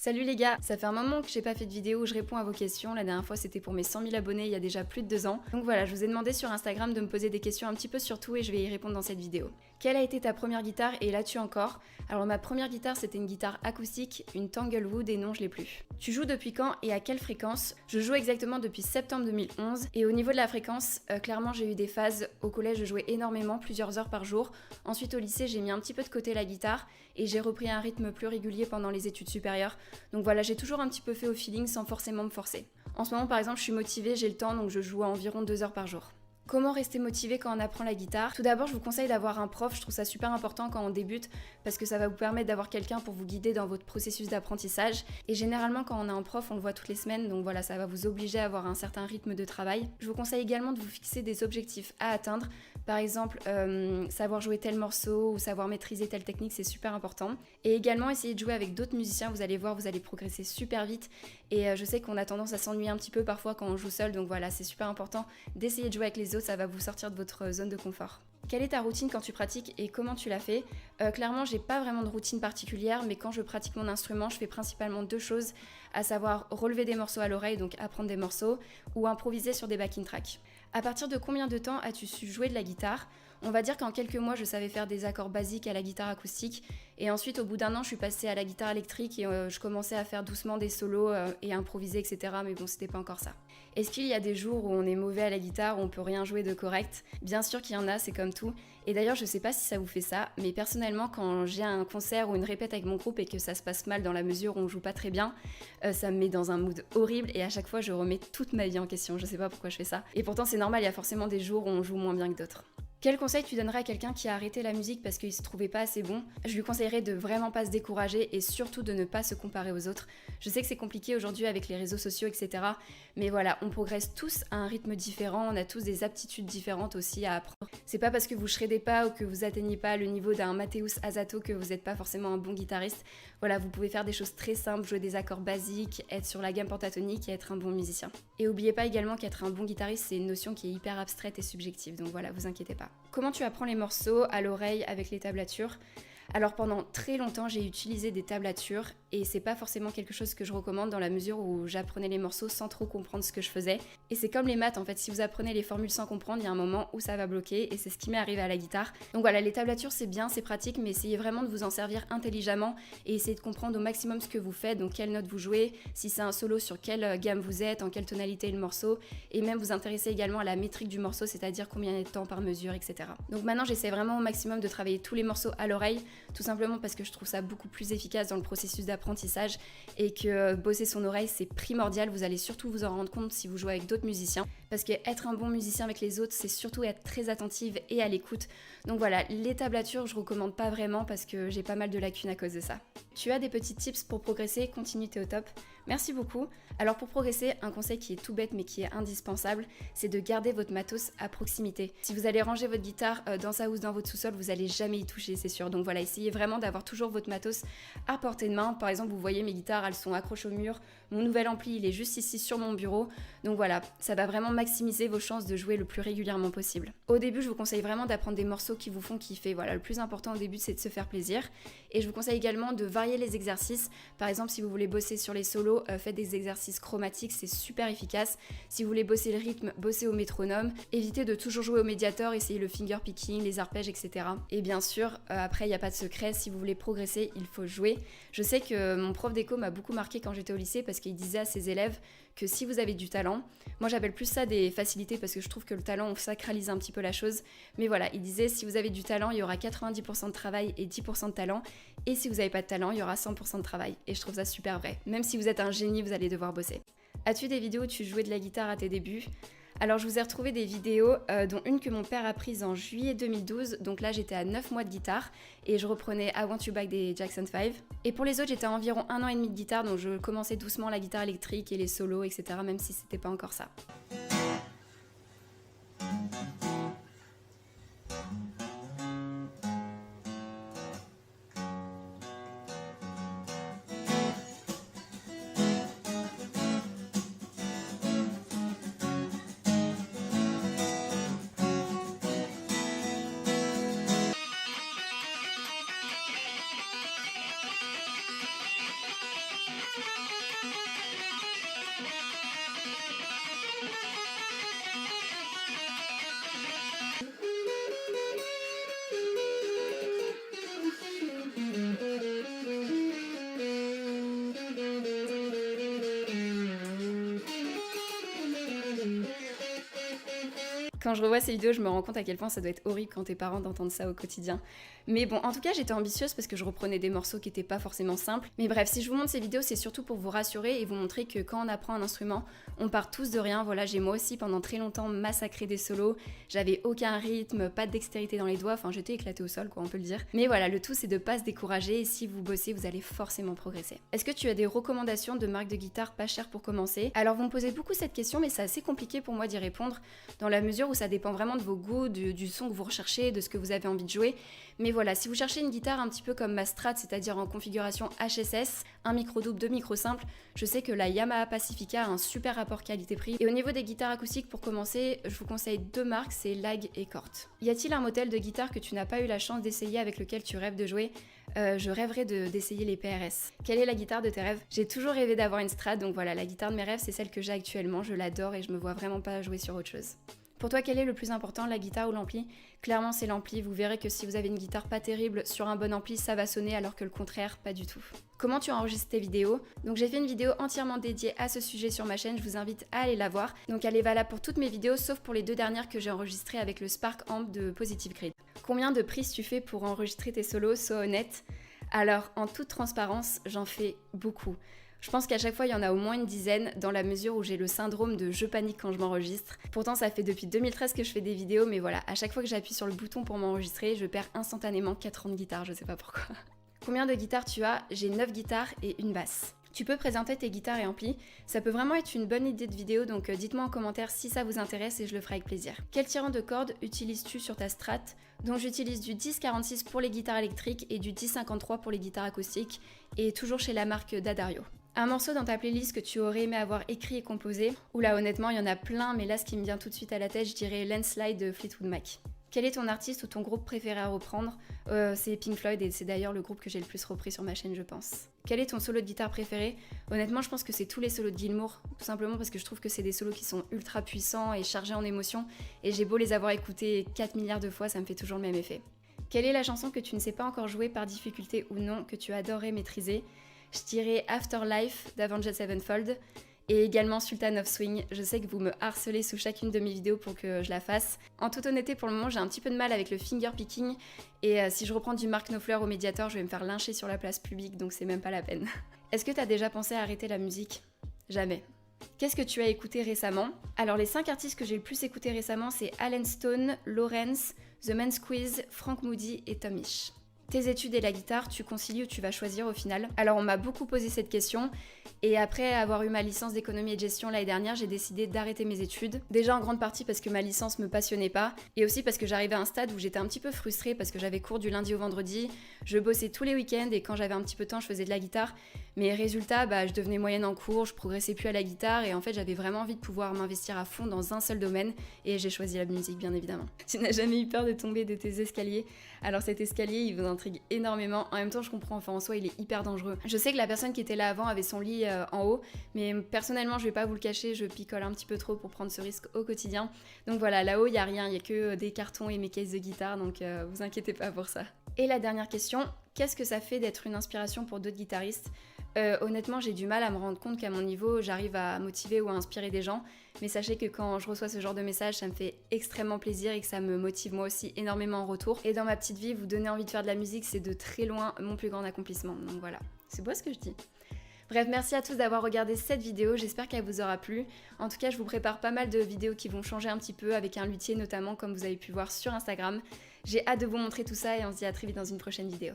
Salut les gars, ça fait un moment que j'ai pas fait de vidéo où je réponds à vos questions. La dernière fois c'était pour mes 100 000 abonnés il y a déjà plus de 2 ans. Donc voilà, je vous ai demandé sur Instagram de me poser des questions un petit peu sur tout et je vais y répondre dans cette vidéo. Quelle a été ta première guitare et l'as-tu encore? Alors ma première guitare c'était une guitare acoustique, une Tanglewood et non je l'ai plus. Tu joues depuis quand et à quelle fréquence? Je joue exactement depuis septembre 2011 et au niveau de la fréquence, clairement j'ai eu des phases. Au collège je jouais énormément, plusieurs heures par jour. Ensuite au lycée j'ai mis un petit peu de côté la guitare et j'ai repris un rythme plus régulier pendant les études supérieures. Donc voilà, j'ai toujours un petit peu fait au feeling sans forcément me forcer. En ce moment par exemple je suis motivée, j'ai le temps donc je joue à environ 2 heures par jour. Comment rester motivé quand on apprend la guitare? Tout d'abord, je vous conseille d'avoir un prof, je trouve ça super important quand on débute parce que ça va vous permettre d'avoir quelqu'un pour vous guider dans votre processus d'apprentissage. Et généralement, quand on a un prof, on le voit toutes les semaines, donc voilà, ça va vous obliger à avoir un certain rythme de travail. Je vous conseille également de vous fixer des objectifs à atteindre. Par exemple, savoir jouer tel morceau ou savoir maîtriser telle technique, c'est super important. Et également, essayer de jouer avec d'autres musiciens, vous allez voir, vous allez progresser super vite. Et je sais qu'on a tendance à s'ennuyer un petit peu parfois quand on joue seul, donc voilà, c'est super important d'essayer de jouer avec les autres, ça va vous sortir de votre zone de confort. Quelle est ta routine quand tu pratiques et comment tu la fais? Clairement, j'ai pas vraiment de routine particulière, mais quand je pratique mon instrument, je fais principalement 2 choses, à savoir relever des morceaux à l'oreille, donc apprendre des morceaux, ou improviser sur des backing tracks. À partir de combien de temps as-tu su jouer de la guitare? On va dire qu'en quelques mois, je savais faire des accords basiques à la guitare acoustique. Et ensuite, au bout d'1 an, je suis passée à la guitare électrique et je commençais à faire doucement des solos et improviser, etc. Mais bon, c'était pas encore ça. Est-ce qu'il y a des jours où on est mauvais à la guitare, où on peut rien jouer de correct? Bien sûr qu'il y en a, c'est comme tout. Et d'ailleurs, je sais pas si ça vous fait ça, mais personnellement, quand j'ai un concert ou une répète avec mon groupe et que ça se passe mal dans la mesure où on joue pas très bien, ça me met dans un mood horrible et à chaque fois, je remets toute ma vie en question. Je sais pas pourquoi je fais ça. Et pourtant, c'est normal, il y a forcément des jours où on joue moins bien que d'autres. Quel conseil tu donnerais à quelqu'un qui a arrêté la musique parce qu'il se trouvait pas assez bon? Je lui conseillerais de vraiment pas se décourager et surtout de ne pas se comparer aux autres. Je sais que c'est compliqué aujourd'hui avec les réseaux sociaux, etc. Mais voilà, on progresse tous à un rythme différent, on a tous des aptitudes différentes aussi à apprendre. C'est pas parce que vous shreddez pas ou que vous atteignez pas le niveau d'un Mateusz Azato que vous n'êtes pas forcément un bon guitariste. Voilà, vous pouvez faire des choses très simples, jouer des accords basiques, être sur la gamme pentatonique et être un bon musicien. Et oubliez pas également qu'être un bon guitariste, c'est une notion qui est hyper abstraite et subjective, donc voilà, vous inquiétez pas. Comment tu apprends les morceaux à l'oreille avec les tablatures? Alors pendant très longtemps j'ai utilisé des tablatures et c'est pas forcément quelque chose que je recommande dans la mesure où j'apprenais les morceaux sans trop comprendre ce que je faisais. Et c'est comme les maths en fait, si vous apprenez les formules sans comprendre, il y a un moment où ça va bloquer et c'est ce qui m'est arrivé à la guitare. Donc voilà, les tablatures c'est bien, c'est pratique, mais essayez vraiment de vous en servir intelligemment et essayez de comprendre au maximum ce que vous faites, donc quelle note vous jouez, si c'est un solo sur quelle gamme vous êtes, en quelle tonalité est le morceau, et même vous intéresser également à la métrique du morceau, c'est-à-dire combien de temps par mesure, etc. Donc maintenant j'essaie vraiment au maximum de travailler tous les morceaux à l'oreille, tout simplement parce que je trouve ça beaucoup plus efficace dans le processus d'apprentissage et que bosser son oreille c'est primordial, vous allez surtout vous en rendre compte si vous jouez avec d'autres musiciens parce qu'être un bon musicien avec les autres c'est surtout être très attentive et à l'écoute. Donc voilà, les tablatures je recommande pas vraiment parce que j'ai pas mal de lacunes à cause de ça. Tu as des petits tips pour progresser, continue, t'es au top. Merci beaucoup. Alors pour progresser, un conseil qui est tout bête mais qui est indispensable, c'est de garder votre matos à proximité. Si vous allez ranger votre guitare dans sa housse dans votre sous-sol, vous allez jamais y toucher, c'est sûr. Donc voilà, essayez vraiment d'avoir toujours votre matos à portée de main. Par exemple, vous voyez mes guitares, elles sont accrochées au mur. Mon nouvel ampli, il est juste ici sur mon bureau. Donc voilà, ça va vraiment maximiser vos chances de jouer le plus régulièrement possible. Au début, je vous conseille vraiment d'apprendre des morceaux qui vous font kiffer. Voilà, le plus important au début, c'est de se faire plaisir. Et je vous conseille également de varier les exercices. Par exemple, si vous voulez bosser sur les solos, faites des exercices chromatiques, c'est super efficace. Si vous voulez bosser le rythme, bossez au métronome. Évitez de toujours jouer au médiator, essayez le finger picking, les arpèges, etc. Et bien sûr, après, il n'y a pas de secret, si vous voulez progresser, il faut jouer. Je sais que mon prof d'éco m'a beaucoup marqué quand j'étais au lycée parce qu'il disait à ses élèves que si vous avez du talent, moi j'appelle plus ça des facilités parce que je trouve que le talent, on sacralise un petit peu la chose. Mais voilà, il disait si vous avez du talent, il y aura 90% de travail et 10% de talent. Et si vous n'avez pas de talent, il y aura 100% de travail. Et je trouve ça super vrai. Même si vous êtes un génie, vous allez devoir bosser. As-tu des vidéos où tu jouais de la guitare à tes débuts? Alors je vous ai retrouvé des vidéos, dont une que mon père a prise en juillet 2012, donc là j'étais à 9 mois de guitare et je reprenais I Want You Back des Jackson 5. Et pour les autres j'étais à environ 1 an et demi de guitare, donc je commençais doucement la guitare électrique et les solos, etc. même si c'était pas encore ça. Quand je revois ces vidéos, je me rends compte à quel point ça doit être horrible quand t'es parent d'entendre ça au quotidien. Mais bon, en tout cas, j'étais ambitieuse parce que je reprenais des morceaux qui étaient pas forcément simples. Mais bref, si je vous montre ces vidéos, c'est surtout pour vous rassurer et vous montrer que quand on apprend un instrument, on part tous de rien. Voilà, j'ai moi aussi pendant très longtemps massacré des solos. J'avais aucun rythme, pas de dextérité dans les doigts. Enfin, j'étais éclatée au sol, quoi, on peut le dire. Mais voilà, le tout, c'est de pas se décourager et si vous bossez, vous allez forcément progresser. Est-ce que tu as des recommandations de marques de guitare pas chères pour commencer? Alors, vous me posez beaucoup cette question, mais c'est assez compliqué pour moi d'y répondre dans la mesure où ça dépend vraiment de vos goûts, du son que vous recherchez, de ce que vous avez envie de jouer. Mais voilà, si vous cherchez une guitare un petit peu comme ma Strat, c'est-à-dire en configuration HSS, un micro double, deux micros simples, je sais que la Yamaha Pacifica a un super rapport qualité-prix. Et au niveau des guitares acoustiques, pour commencer, je vous conseille deux marques, c'est Lag et Cort. Y a-t-il un modèle de guitare que tu n'as pas eu la chance d'essayer avec lequel tu rêves de jouer? Je rêverais d'essayer les PRS. Quelle est la guitare de tes rêves? J'ai toujours rêvé d'avoir une Strat, donc voilà, la guitare de mes rêves, c'est celle que j'ai actuellement, je l'adore et je me vois vraiment pas jouer sur autre chose. Pour toi, quel est le plus important, la guitare ou l'ampli? Clairement, c'est l'ampli. Vous verrez que si vous avez une guitare pas terrible sur un bon ampli, ça va sonner alors que le contraire, pas du tout. Comment tu enregistres tes vidéos? Donc j'ai fait une vidéo entièrement dédiée à ce sujet sur ma chaîne, je vous invite à aller la voir. Donc elle est valable pour toutes mes vidéos, sauf pour les deux dernières que j'ai enregistrées avec le Spark Amp de Positive Grid. Combien de prises tu fais pour enregistrer tes solos? Sois honnête. Alors, en toute transparence, j'en fais beaucoup. Je pense qu'à chaque fois, il y en a au moins une dizaine, dans la mesure où j'ai le syndrome de je panique quand je m'enregistre. Pourtant, ça fait depuis 2013 que je fais des vidéos, mais voilà, à chaque fois que j'appuie sur le bouton pour m'enregistrer, je perds instantanément 4 ans de guitare, je sais pas pourquoi. Combien de guitares tu as? J'ai 9 guitares et une basse. Tu peux présenter tes guitares et amplis, ça peut vraiment être une bonne idée de vidéo, donc dites-moi en commentaire si ça vous intéresse et je le ferai avec plaisir. Quel tirant de cordes utilises-tu sur ta Strat? Donc j'utilise du 1046 pour les guitares électriques et du 1053 pour les guitares acoustiques, et toujours chez la marque D'Addario. Un morceau dans ta playlist que tu aurais aimé avoir écrit et composé? Oula, honnêtement, il y en a plein, mais là, ce qui me vient tout de suite à la tête, je dirais Landslide de Fleetwood Mac. Quel est ton artiste ou ton groupe préféré à reprendre? C'est Pink Floyd et c'est d'ailleurs le groupe que j'ai le plus repris sur ma chaîne, je pense. Quel est ton solo de guitare préféré? Honnêtement, je pense que c'est tous les solos de Gilmour, tout simplement parce que je trouve que c'est des solos qui sont ultra puissants et chargés en émotions, et j'ai beau les avoir écoutés 4 milliards de fois, ça me fait toujours le même effet. Quelle est la chanson que tu ne sais pas encore jouer par difficulté ou non, que tu adorerais maîtriser? Je dirais Afterlife d'Avenged Sevenfold et également Sultan of Swing. Je sais que vous me harcelez sous chacune de mes vidéos pour que je la fasse. En toute honnêteté, pour le moment, j'ai un petit peu de mal avec le finger picking et si je reprends du Mark Knopfler au Mediator, je vais me faire lyncher sur la place publique, donc c'est même pas la peine. Est-ce que t'as déjà pensé à arrêter la musique? Jamais. Qu'est-ce que tu as écouté récemment? Alors les 5 artistes que j'ai le plus écouté récemment, c'est Alan Stone, Lawrence, The Man's Quiz, Frank Moody et Tomish. Tes études et la guitare, tu concilies ou tu vas choisir au final? Alors on m'a beaucoup posé cette question et après avoir eu ma licence d'économie et de gestion l'année dernière, j'ai décidé d'arrêter mes études. Déjà en grande partie parce que ma licence me passionnait pas et aussi parce que j'arrivais à un stade où j'étais un petit peu frustrée parce que j'avais cours du lundi au vendredi, je bossais tous les week-ends et quand j'avais un petit peu de temps, je faisais de la guitare. Mais résultat, je devenais moyenne en cours, je progressais plus à la guitare et en fait j'avais vraiment envie de pouvoir m'investir à fond dans un seul domaine et j'ai choisi la musique bien évidemment. Tu n'as jamais eu peur de tomber de tes escaliers? Alors cet escalier il vous intrigue énormément, en même temps je comprends, enfin en soi il est hyper dangereux. Je sais que la personne qui était là avant avait son lit en haut, mais personnellement je vais pas vous le cacher, je picole un petit peu trop pour prendre ce risque au quotidien. Donc voilà, là-haut il y a rien, il y a que des cartons et mes cases de guitare, donc vous inquiétez pas pour ça. Et la dernière question, qu'est-ce que ça fait d'être une inspiration pour d'autres guitaristes? Honnêtement, j'ai du mal à me rendre compte qu'à mon niveau, j'arrive à motiver ou à inspirer des gens. Mais sachez que quand je reçois ce genre de message, ça me fait extrêmement plaisir et que ça me motive moi aussi énormément en retour. Et dans ma petite vie, vous donner envie de faire de la musique, c'est de très loin mon plus grand accomplissement. Donc voilà, c'est beau ce que je dis. Bref, merci à tous d'avoir regardé cette vidéo, j'espère qu'elle vous aura plu. En tout cas, je vous prépare pas mal de vidéos qui vont changer un petit peu, avec un luthier notamment, comme vous avez pu voir sur Instagram. J'ai hâte de vous montrer tout ça et on se dit à très vite dans une prochaine vidéo.